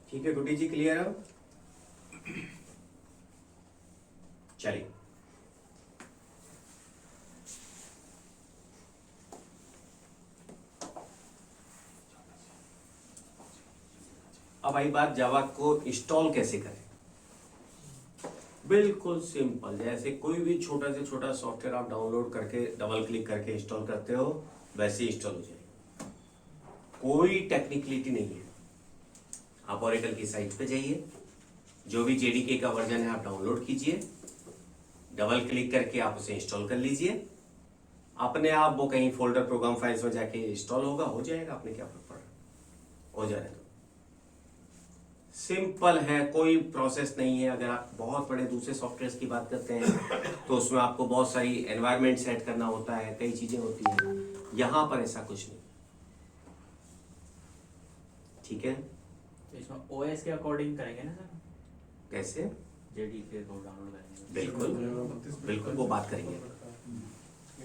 ठीक है गुड्डी जी, क्लियर है? चलिए अब आई बात जावा को इंस्टॉल कैसे करें। बिल्कुल सिंपल, जैसे कोई भी छोटा से छोटा सॉफ्टवेयर आप डाउनलोड करके डबल क्लिक करके इंस्टॉल करते हो वैसे ही इंस्टॉल हो जाएगा। कोई टेक्निकलिटी नहीं है। आप ओरेकल की साइट पे जाइए, जो भी जेडीके का वर्जन है आप डाउनलोड कीजिए, डबल क्लिक करके आप उसे इंस्टॉल कर लीजिए, अपने आप वो कहीं फोल्डर प्रोग्राम फाइल्स में जाके इंस्टॉल होगा, हो जाएगा। आपने क्या फर्क पड़ा, हो जाए तो सिंपल है, कोई प्रोसेस नहीं है। अगर आप बहुत बड़े दूसरे सॉफ्टवेयर की बात करते हैं तो उसमें आपको बहुत सारी एनवायरनमेंट सेट करना होता है, कई चीजें होती हैं। यहां पर ऐसा कुछ नहीं, ठीक है। तो इसमें ओएस के अकॉर्डिंग करेंगे ना सर, कैसे? जेडीके को डाउनलोड करेंगे। बिल्कुल बिल्कुल, वो बात करेंगे,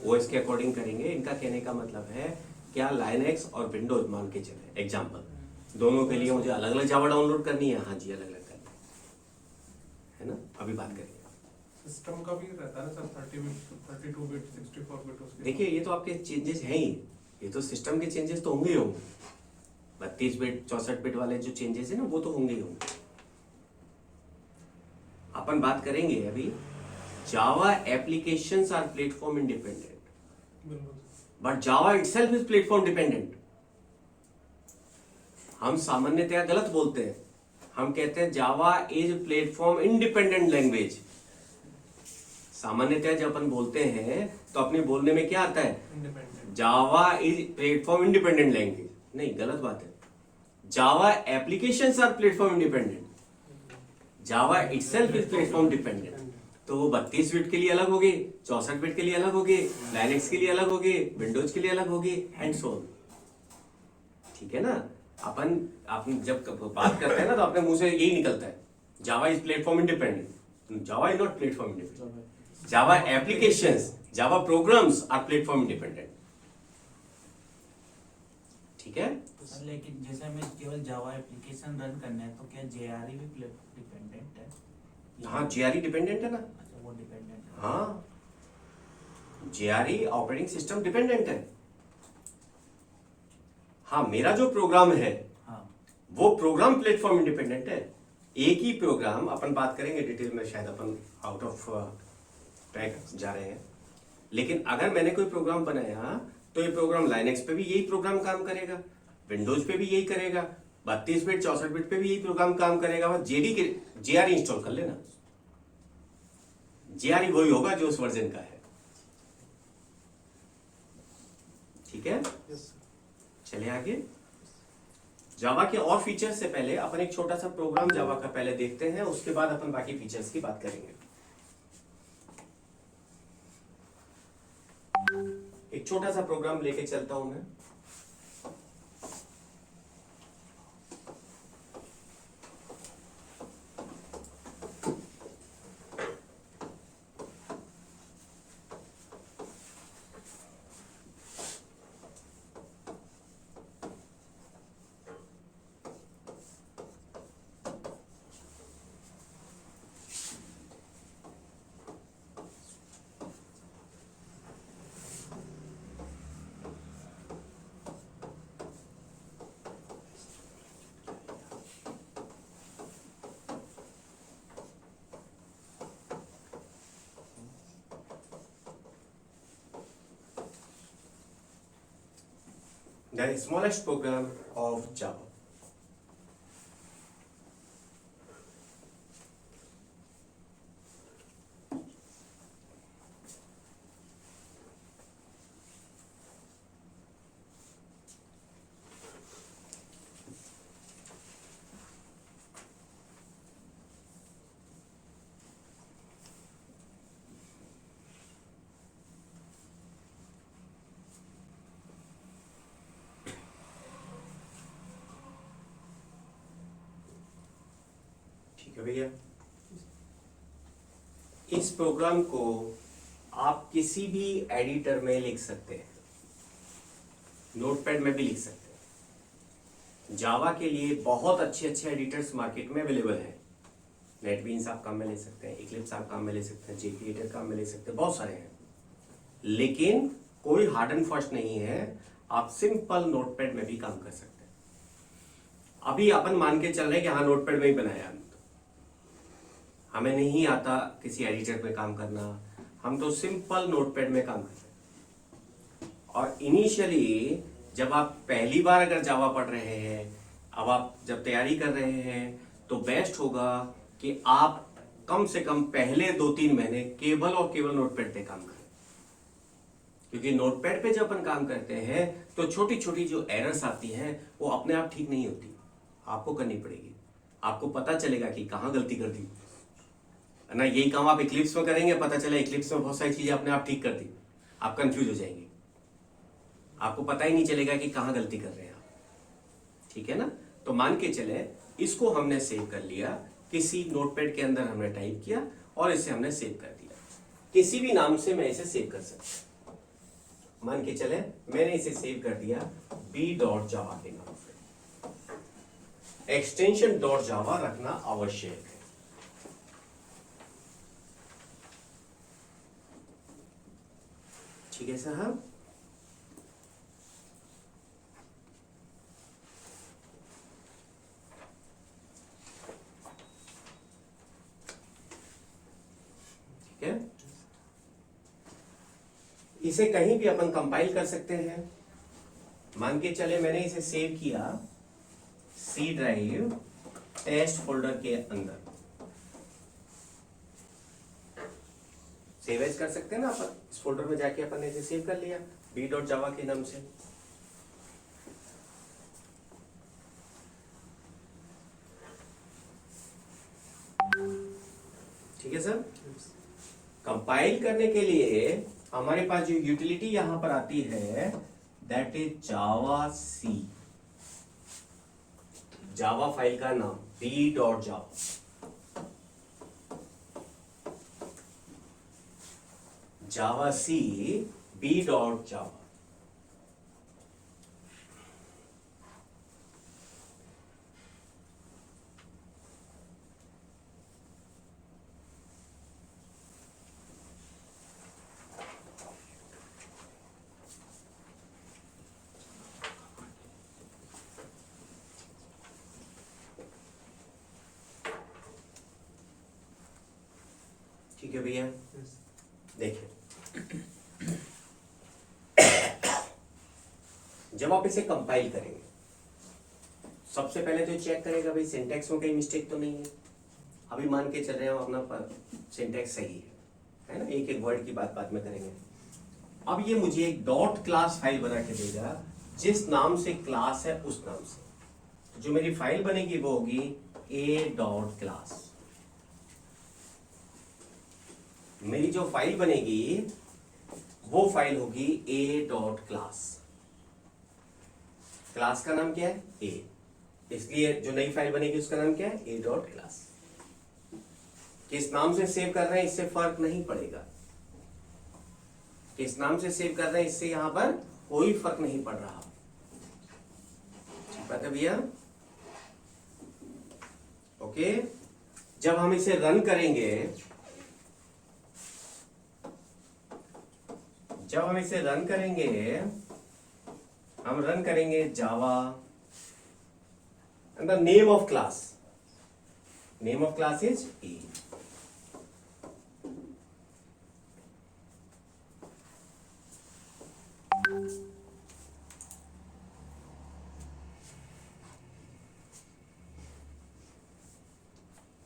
ओएस के अकॉर्डिंग करेंगे। इनका कहने का मतलब है क्या लाइनक्स और विंडोज मान के चले, एग्जाम्पल दोनों के लिए मुझे अलग अलग जावा डाउनलोड करनी है। हाँ जी, अलग अलग करनी है ना, अभी बात करेंगे। सिस्टम का भी रहता है ना सर, 30 बिट 32 बिट 64 बिट उसके। देखिए ये तो आपके चेंजेस हैं ही, ये तो सिस्टम के चेंजेस तो होंगे ही होंगे। 32 बिट 64 बिट वाले जो चेंजेस है ना वो तो होंगे ही होंगे। अपन बात करेंगे अभी जावा एप्लीकेशंस आर प्लेटफॉर्म इंडिपेंडेंट, बिल्कुल। But Java itself is platform dependent. हम सामान्यतया गलत बोलते हैं, हम कहते हैं जावा इज प्लेटफॉर्म इंडिपेंडेंट लैंग्वेज। सामान्यतया जब अपन बोलते हैं तो अपने बोलने में क्या आता है, independent. Java is platform independent language. नहीं, गलत बात है। Java applications are platform independent, Java itself is platform dependent. तो वो 32 बिट के लिए अलग होगी, 64 बिट के लिए अलग होगी, लाइनक्स के लिए अलग होगी, विंडोज के लिए अलग होगी, एंड सो ऑन। ठीक है ना। अपन जब बात करते हैं ना तो अपने मुंह से यही निकलता है, Java is platform independent. Java is not platform independent. Java applications, Java programs are platform independent. ठीक है। सर लेकिन जैसे हमें केवल जावा एप्लीकेशन रन करना है तो क्या जेआरई भी डिपेंडेंट है? हाँ, जेआरई डिपेंडेंट है ना। अच्छा, वो डिपेंडेंट है। हाँ, जेआरई ऑपरेटिंग सिस्टम डिपेंडेंट है। हाँ, मेरा जो प्रोग्राम है हाँ, वो प्रोग्राम प्लेटफॉर्म इंडिपेंडेंट है। एक ही प्रोग्राम, अपन बात करेंगे डिटेल में, शायद अपन आउट ऑफ ट्रैक जा रहे हैं, लेकिन अगर मैंने कोई प्रोग्राम बनाया तो ये प्रोग्राम लाइनक्स पे भी यही प्रोग्राम काम करेगा, विंडोज पे भी यही करेगा, 32 बिट 64 बिट पे भी यही प्रोग्राम काम करेगा। बस जेआरई इंस्टॉल कर लेना, जेआरई वही होगा जो उस वर्जन का है। ठीक है, चले आगे। जावा के और फीचर्स से पहले अपन एक छोटा सा प्रोग्राम जावा का पहले देखते हैं, उसके बाद अपन बाकी फीचर्स की बात करेंगे। एक छोटा सा प्रोग्राम लेके चलता हूं मैं। The smallest program of Java. ठीक है भैया, इस प्रोग्राम को आप किसी भी एडिटर में लिख सकते हैं, नोटपैड में भी लिख सकते हैं। जावा के लिए बहुत अच्छे अच्छे एडिटर्स मार्केट में अवेलेबल हैं। नेटबीन्स आप काम में ले सकते हैं, इक्लिप्स आप काम में ले सकते हैं, जेक्रिएटर काम में ले सकते हैं, बहुत सारे हैं, लेकिन कोई हार्ड एंड फास्ट नहीं है। आप सिंपल नोटपैड में भी काम कर सकते हैं। अभी अपन मान के चल रहे हैं कि हाँ नोटपैड में ही बनाया हमने, हमें नहीं आता किसी एडिटर पे काम करना, हम तो सिंपल नोटपैड में काम करते हैं। और इनिशियली जब आप पहली बार अगर जावा पढ़ रहे हैं, अब आप जब तैयारी कर रहे हैं, तो बेस्ट होगा कि आप कम से कम पहले 2-3 महीने केवल और केवल नोटपैड पे काम करें। क्योंकि नोटपैड पे जब अपन काम करते हैं तो छोटी छोटी जो एरर्स आती हैं वो अपने आप ठीक नहीं होती, आपको करनी पड़ेगी। आपको पता चलेगा कि कहाँ गलती कर दी है ना। यही काम आप इक्लिप्स में करेंगे, पता चला इक्लिप्स में बहुत सारी चीजें अपने आप ठीक कर दी, आप कंफ्यूज हो जाएंगे, आपको पता ही नहीं चलेगा कि कहाँ गलती कर रहे हैं आप, ठीक है ना। तो मान के चले इसको हमने सेव कर लिया, किसी नोटपैड के अंदर हमने टाइप किया और इसे हमने सेव कर दिया। किसी भी नाम से मैं इसे सेव कर सकता हूं। मान के चले मैंने इसे सेव कर दिया b.java के नाम से। एक्सटेंशन .java रखना आवश्यक है। ठीक है साहब। ठीक है, इसे कहीं भी अपन कंपाइल कर सकते हैं। मान के चले मैंने इसे सेव किया सी ड्राइव टेस्ट फोल्डर के अंदर, सेव एज कर सकते हैं ना अपन। इस फोल्डर में जाके अपन ने इसे सेव कर लिया b.java के नाम से। ठीक है सर। कंपाइल करने के लिए हमारे पास जो यूटिलिटी यहां पर आती है that is Java C, Java file का नाम b.java। जावा सी b.java। ठीक है भैया, देखिए जब आप इसे कंपाइल करेंगे सबसे पहले तो चेक करेगा भाई सिंटैक्स में कहीं मिस्टेक तो नहीं है। अभी मान के चल रहे हैं हम अपना सिंटैक्स सही है ना, एक एक वर्ड की बात बाद में करेंगे। अब ये मुझे एक डॉट क्लास फाइल बना के देगा, जिस नाम से क्लास है उस नाम से। तो जो मेरी फाइल बनेगी वो होगी a.class। मेरी जो फाइल बनेगी वो फाइल होगी a.class। क्लास का नाम क्या है a, इसलिए जो नई फाइल बनेगी उसका नाम क्या है a.class। किस नाम से सेव कर रहे हैं इससे फर्क नहीं पड़ेगा, किस नाम से सेव कर रहे हैं इससे यहां पर कोई फर्क नहीं पड़ रहा। ठीक बात है भैया। ओके, जब हम इसे रन करेंगे, जब हम इसे रन करेंगे, हम रन करेंगे Java and the name of class, name of class is a.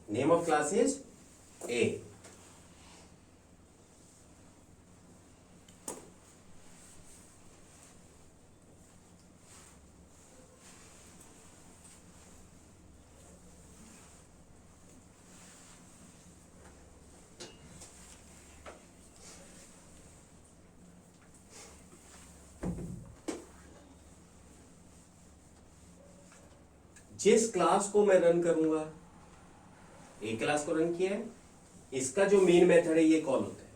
Name of class is a. जिस क्लास को मैं रन करूंगा, एक क्लास को रन किया है, इसका जो मेन मेथड है ये कॉल होता है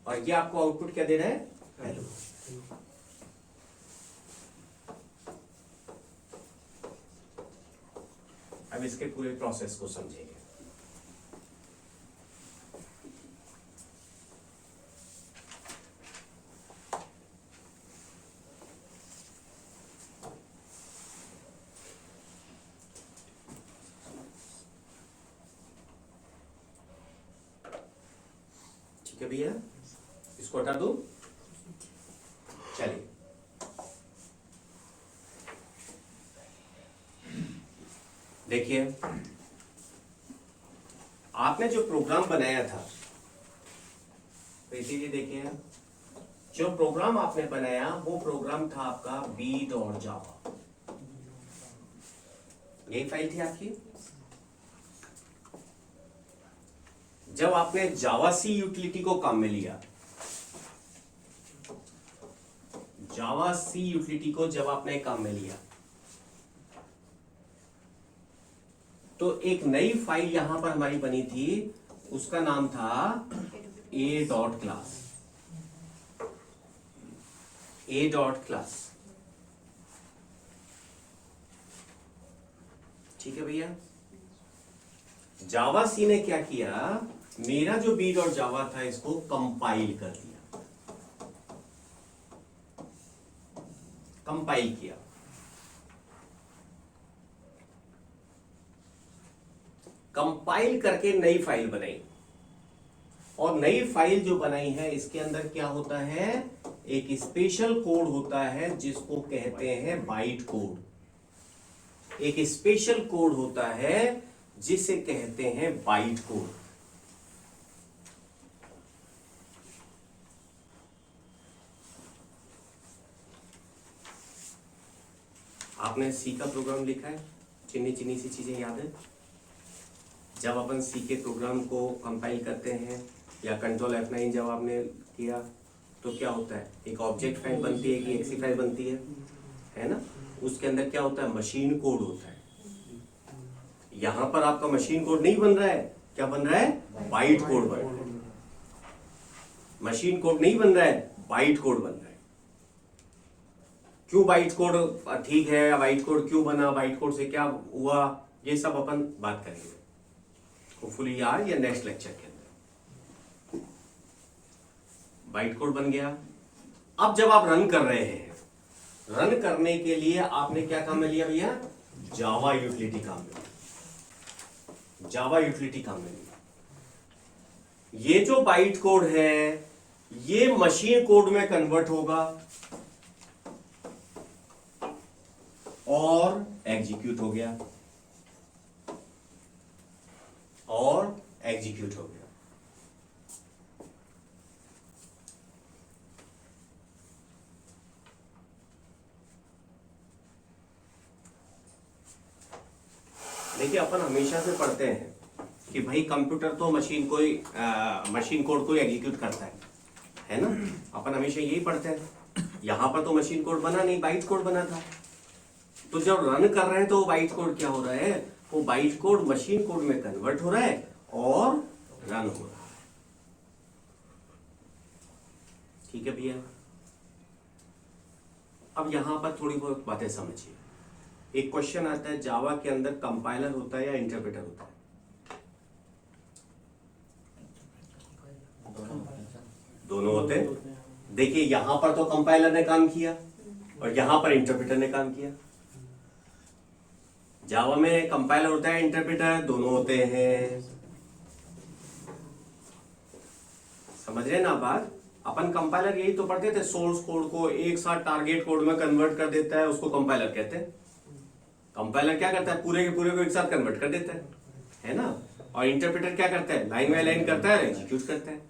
और ये आपको आउटपुट क्या दे रहा है, हेलो। अब इसके पूरे प्रोसेस को समझेंगे। ठीक है भैया, इसको हटा दो। चलिए देखिए, आपने जो प्रोग्राम बनाया था प्रीति जी, देखिए जो प्रोग्राम आपने बनाया वो प्रोग्राम था आपका B.Java। यही फाइल थी आपकी। जब आपने जावा सी यूटिलिटी को काम में लिया, जावा सी यूटिलिटी को जब आपने काम में लिया, तो एक नई फाइल यहां पर हमारी बनी थी, उसका नाम था A.class। A.class, ठीक है भैया। जावा सी ने क्या किया, मेरा जो B.Java था इसको कंपाइल कर दिया, कंपाइल किया। कंपाइल करके नई फाइल बनाई, और नई फाइल जो बनाई है इसके अंदर क्या होता है, एक स्पेशल कोड होता है जिसको कहते हैं बाइट कोड। एक स्पेशल कोड होता है जिसे कहते हैं बाइट कोड। आपने सी का प्रोग्राम लिखा है, चिन्नी चिन्नी सी चीजें याद है। जब अपन सी के प्रोग्राम को कंपाइल करते हैं या कंट्रोल F9 जब आपने किया तो क्या होता है, एक ऑब्जेक्ट फाइल बनती है, एक एक्सी फाइल बनती है ना। उसके अंदर क्या होता है, मशीन कोड होता है। यहां पर आपका मशीन कोड नहीं बन रहा है, क्या बन रहा है, बाइट कोड बन रहा है। मशीन कोड नहीं बन रहा है, बाइट कोड बन रहा है। क्यों बाइट कोड ठीक है, बाइट कोड क्यों बना, बाइट कोड से क्या हुआ, ये सब अपन बात करेंगे होपफुली आज या नेक्स्ट लेक्चर के अंदर। बाइट कोड बन गया। अब जब आप रन कर रहे हैं, रन करने के लिए आपने क्या काम में लिया भैया, जावा यूटिलिटी काम में लिया, जावा यूटिलिटी काम में लिया। ये जो बाइट कोड है ये मशीन कोड में कन्वर्ट होगा और एग्जीक्यूट हो गया, और एग्जीक्यूट हो गया। देखिए, अपन हमेशा से पढ़ते हैं कि भाई कंप्यूटर तो मशीन को ही मशीन कोड को ही एग्जीक्यूट करता है ना। अपन हमेशा यही पढ़ते हैं। यहां पर तो मशीन कोड बना नहीं, बाइट कोड बना था। तो जब रन कर रहे हैं तो बाइट कोड क्या हो रहा है, वो बाइट कोड मशीन कोड में कन्वर्ट हो रहा है और रन हो रहा है। ठीक है भैया। अब यहां पर थोड़ी बहुत बातें समझिए। एक क्वेश्चन आता है, जावा के अंदर कंपाइलर होता है या इंटरप्रेटर होता है? दोनों होते हैं। देखिए, यहां पर तो कंपाइलर ने काम किया और यहां पर इंटरप्रेटर ने काम किया। जावा में कंपाइलर होता है, इंटरप्रेटर, दोनों होते हैं। समझ रहे ना बात। अपन कंपाइलर यही तो पढ़ते थे, सोर्स कोड को एक साथ टारगेट कोड में कन्वर्ट कर देता है, उसको कंपाइलर कहते हैं। कंपाइलर क्या करता है, पूरे के पूरे को एक साथ कन्वर्ट कर देता है ना। और इंटरप्रेटर क्या करता है, लाइन बाय लाइन करता है, एग्जीक्यूट करता है।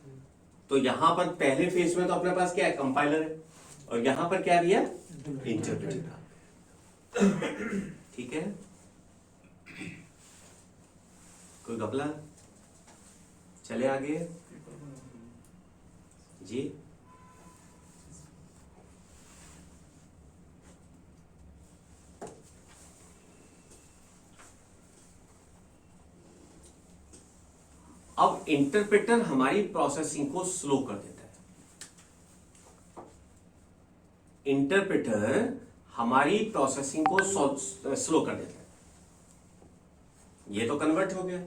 तो यहां पर पहले फेज में तो अपने पास क्या है, कंपाइलर है, और यहां पर क्या दिया, इंटरप्रेटर। ठीक है, कोई घपला? चले आगे जी। अब इंटरप्रेटर हमारी प्रोसेसिंग को स्लो कर देता है। इंटरप्रेटर हमारी प्रोसेसिंग को स्लो कर देता है। ये तो कन्वर्ट हो गया।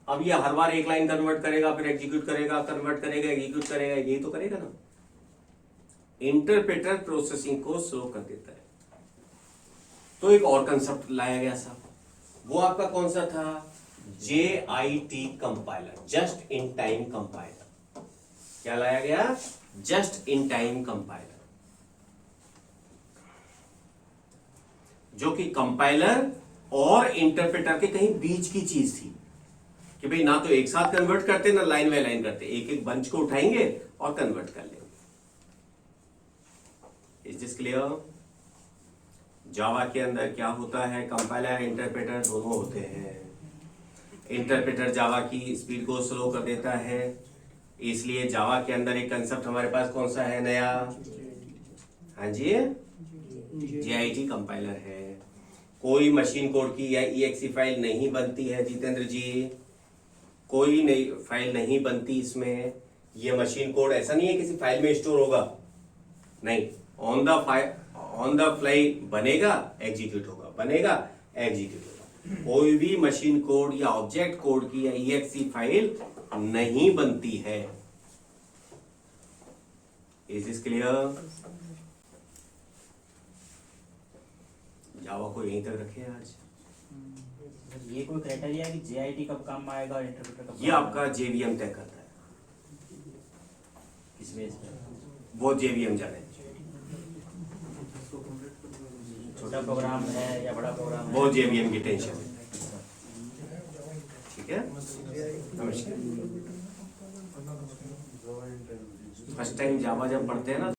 अब ये हर बार एक लाइन कन्वर्ट करेगा, फिर एग्जीक्यूट करेगा, कन्वर्ट करेगा, एग्जीक्यूट करेगा, यही तो करेगा ना। इंटरप्रेटर प्रोसेसिंग को स्लो कर देता है। तो एक और कंसेप्ट लाया गया साहब, वो आपका कौन सा था, JIT compiler, just in time compiler. क्या लाया गया? जस्ट इन टाइम कंपाइलर, जो कि कंपाइलर और इंटरप्रेटर के कहीं बीच की चीज थी कि भाई ना तो एक साथ कन्वर्ट करते ना लाइन बाय लाइन करते, एक एक बंच को उठाएंगे और कन्वर्ट कर लेंगे। Is this clear? जावा के अंदर क्या होता है, कंपाइलर इंटरप्रेटर दोनों होते हैं। इंटरप्रेटर जावा की स्पीड को स्लो कर देता है, इसलिए जावा के अंदर एक कंसेप्ट हमारे पास कौन सा है नया? हाँ जी, JIT कंपाइलर है। कोई मशीन कोड की या EXE फाइल नहीं बनती है जितेंद्र जी, कोई नई फाइल नहीं बनती इसमें। ये मशीन कोड ऐसा नहीं है किसी फाइल में स्टोर होगा, नहीं, ऑन द फ्लाई बनेगा, एग्जीक्यूट होगा, बनेगा, एग्जीक्यूट होगा। कोई भी मशीन कोड या ऑब्जेक्ट कोड की या EXE फाइल नहीं बनती है। Is this clear? जावा को यहीं तक रखें आज। ये कोई क्राइटेरिया है कि JIT कब काम में आएगा और इंटरप्रेटर कब? ये आपका JVM तय करता है, किस बेस पे? वो JVM जाने। छोटा प्रोग्राम है या बड़ा प्रोग्राम है? वो JVM की टेंशन है। ठीक है, नमस्कार। फर्स्ट टाइम जावा जब पढ़ते हैं ना